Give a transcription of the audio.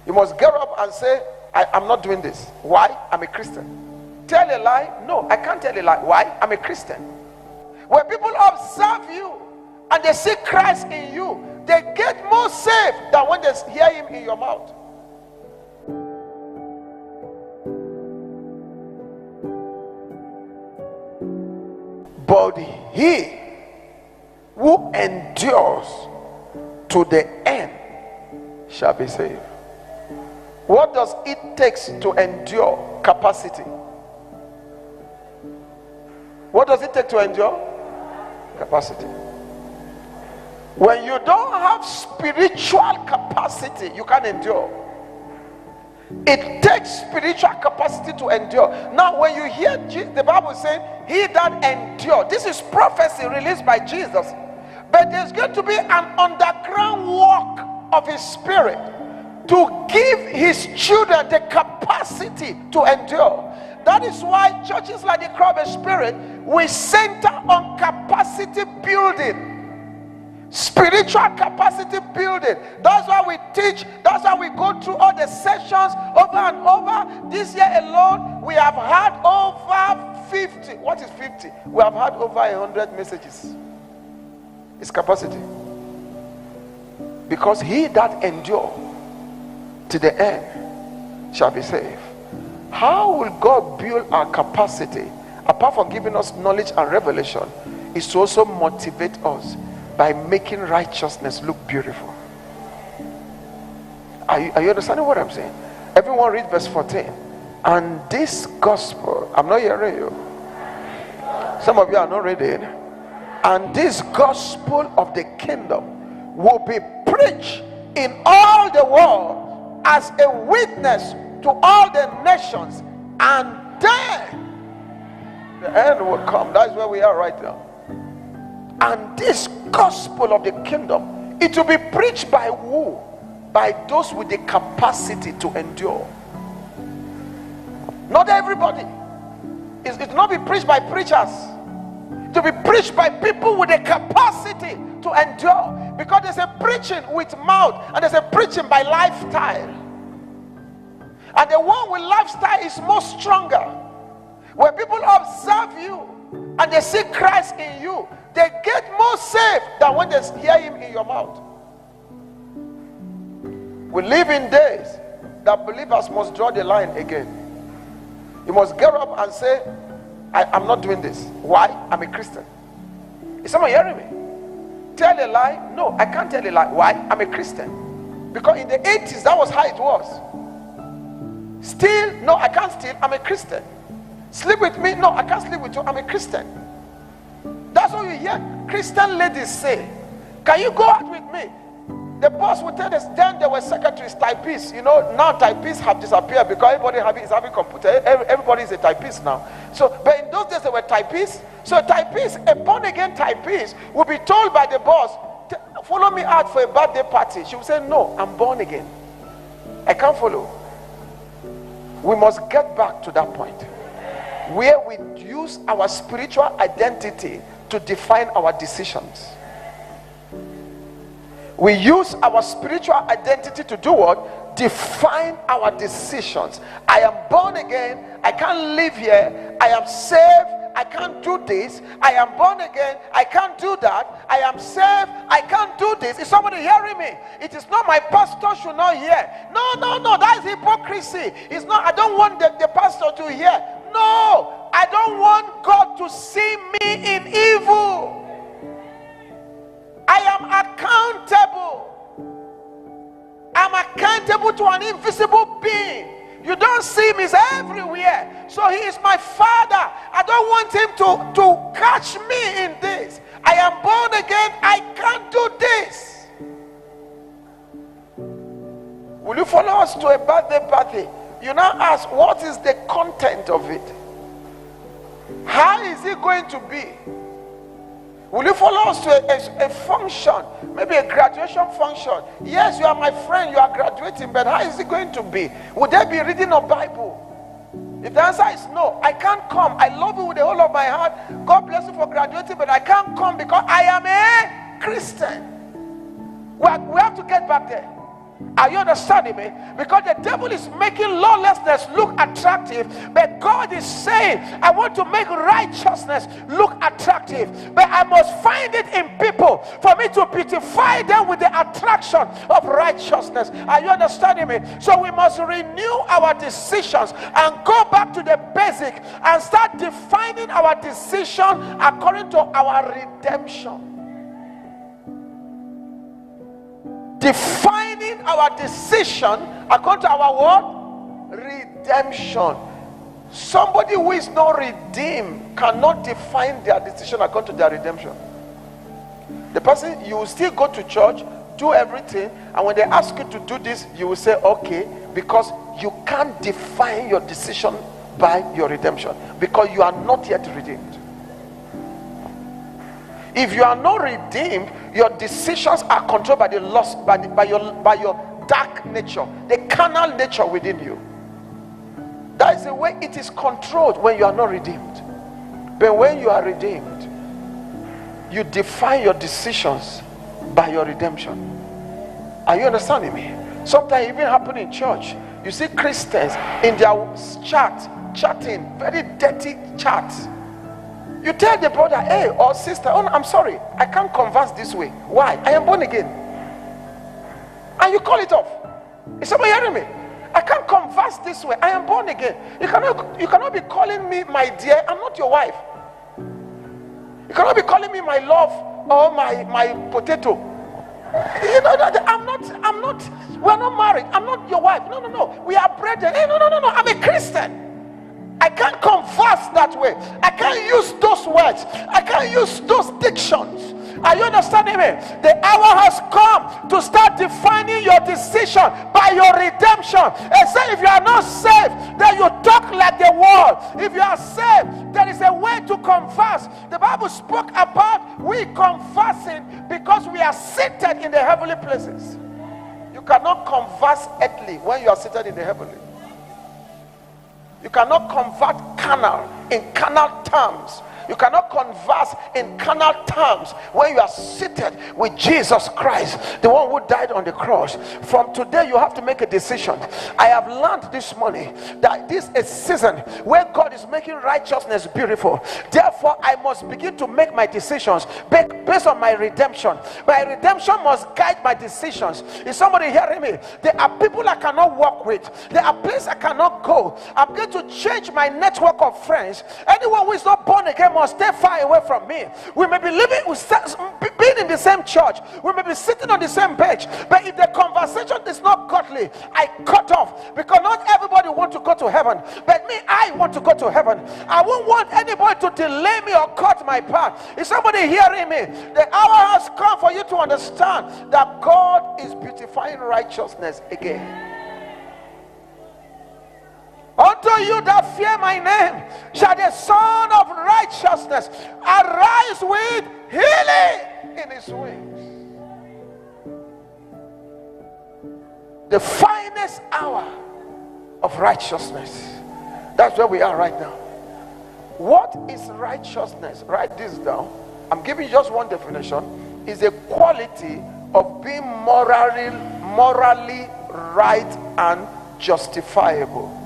You must get up and say, I'm not doing this. Why? I'm a Christian. Tell a lie? No, I can't tell a lie. Why? I'm a Christian. When people observe you and they see Christ in you, they get more saved than when they hear him in your mouth. But he who endures to the end shall be saved. What does it take to endure? Capacity. What does it take to endure? Capacity. When you don't have spiritual capacity, you can't endure. It takes spiritual capacity to endure. Now when you hear the Bible saying, he that endure, this is prophecy released by Jesus. But there's going to be an underground work of his spirit to give his children the capacity to endure. That is why churches like the Crowd of Spirit, we center on capacity building, spiritual capacity building. That's why we teach, that's why we go through all the sessions over and over. This year alone, we have had over 50. What is 50? We have had over 100 messages. It's capacity. Because he that endure to the end shall be saved. How will God build our capacity? Apart from giving us knowledge and revelation, is to also motivate us by making righteousness look beautiful. Are you understanding what I'm saying? Everyone read verse 14. And this gospel, I'm not hearing you. Some of you are not reading. And this gospel of the kingdom will be preached in all the world as a witness to all the nations, and then the end will come. That's where we are right now. And this gospel of the kingdom, it will be preached by who? By those with the capacity to endure. Not everybody. It will not be preached by preachers. It will be preached by people with the capacity to endure. Because there's a preaching with mouth and there's a preaching by lifestyle. And the one with lifestyle is more stronger. When people observe you and they see Christ in you, they get more saved than when they hear him in your mouth. We live in days that believers must draw the line again. You must get up and say, I'm not doing this. Why? I'm a Christian. Is someone hearing me? Tell a lie? No, I can't tell a lie. Why? I'm a Christian. Because in the 80s, that was how it was. Steal? No, I can't steal. I'm a Christian. Sleep with me? No, I can't sleep with you. I'm a Christian. That's what you hear Christian ladies say. Can you go out with me? The boss would tell us. Then there were secretaries, typists. You know, now typists have disappeared because everybody is having computer. Everybody is a typist now. So, but in those days there were typists. So typists, a born again typist, would be told by the boss, follow me out for a birthday party. She would say, no, I'm born again. I can't follow. We must get back to that point where we use our spiritual identity to define our decisions. We use our spiritual identity to do what? Define our decisions. I am born again. I can't live here. I am saved. I can't do this. I am born again. I can't do that. I am saved. I can't do this. Is somebody hearing me? It is not my pastor should not hear. No. That is hypocrisy. It's not. I don't want the pastor to hear. No. I don't want God to see me in evil. I am accountable. I'm accountable to an invisible being. You don't see him, he's everywhere. So he is my father. I don't want him to catch me in this. I am born again. I can't do this. Will you follow us to a birthday party? You now ask, what is the content of it? How is it going to be? Will you follow us to a function, maybe a graduation function? Yes, you are my friend, you are graduating, but how is it going to be? Would there be reading of Bible? If the answer is no, I can't come. I love you with the whole of my heart. God bless you for graduating, but I can't come because I am a Christian. We have to get back there. Are you understanding me? Because the devil is making lawlessness look attractive, but God is saying, I want to make righteousness look attractive, but I must find it in people for me to beautify them with the attraction of righteousness. Are you understanding me? So we must renew our decisions and go back to the basic and start defining our decision according to our redemption. Defining our decision according to our what? Redemption. Somebody who is not redeemed cannot define their decision according to their redemption. The person, you will still go to church, do everything, and when they ask you to do this, you will say okay, because you can't define your decision by your redemption, because you are not yet redeemed. If you are not redeemed, your decisions are controlled by the lust, by your dark nature, the carnal nature within you. That is the way it is controlled when you are not redeemed. But when you are redeemed, you define your decisions by your redemption. Are you understanding me? Sometimes it even happen in church. You see Christians in their chatting, very dirty chats. You tell the brother, hey, or sister, oh, I'm sorry, I can't converse this way. Why? I am born again. And you call it off. Is somebody hearing me? I can't converse this way. I am born again. You cannot be calling me my dear. I'm not your wife. You cannot be calling me my love or my potato. You know that I'm not, we're not married. I'm not your wife. No. We are brethren. Hey, no. I'm a Christian. I can't converse that way. I can't use those words. I can't use those dictions. Are you understanding me? The hour has come to start defining your decision by your redemption. And say if you are not saved, then you talk like the world. If you are saved, there is a way to converse. The Bible spoke about we conversing because we are seated in the heavenly places. You cannot converse earthly when you are seated in the heavenly. You cannot convert carnal in carnal terms. You cannot converse in carnal terms when you are seated with Jesus Christ, the one who died on the cross. From today, you have to make a decision. I have learned this morning that this is a season where God is making righteousness beautiful. Therefore, I must begin to make my decisions based on my redemption. My redemption must guide my decisions. Is somebody hearing me? There are people I cannot walk with. There are places I cannot go. I'm going to change my network of friends. Anyone who is not born again must stay far away from me. We may be being in the same church, we may be sitting on the same bench, but if the conversation is not godly, I cut off, because not everybody wants to go to heaven, but me, I want to go to heaven. I won't want anybody to delay me or cut my path. Is somebody hearing me? The hour has come for you to understand that God is beautifying righteousness again. Unto you that fear my name shall the Son of Righteousness arise with healing in his wings. The finest hour of righteousness. That's where we are right now. What is righteousness? Write this down. I'm giving you just one definition. Is a quality of being morally right and justifiable.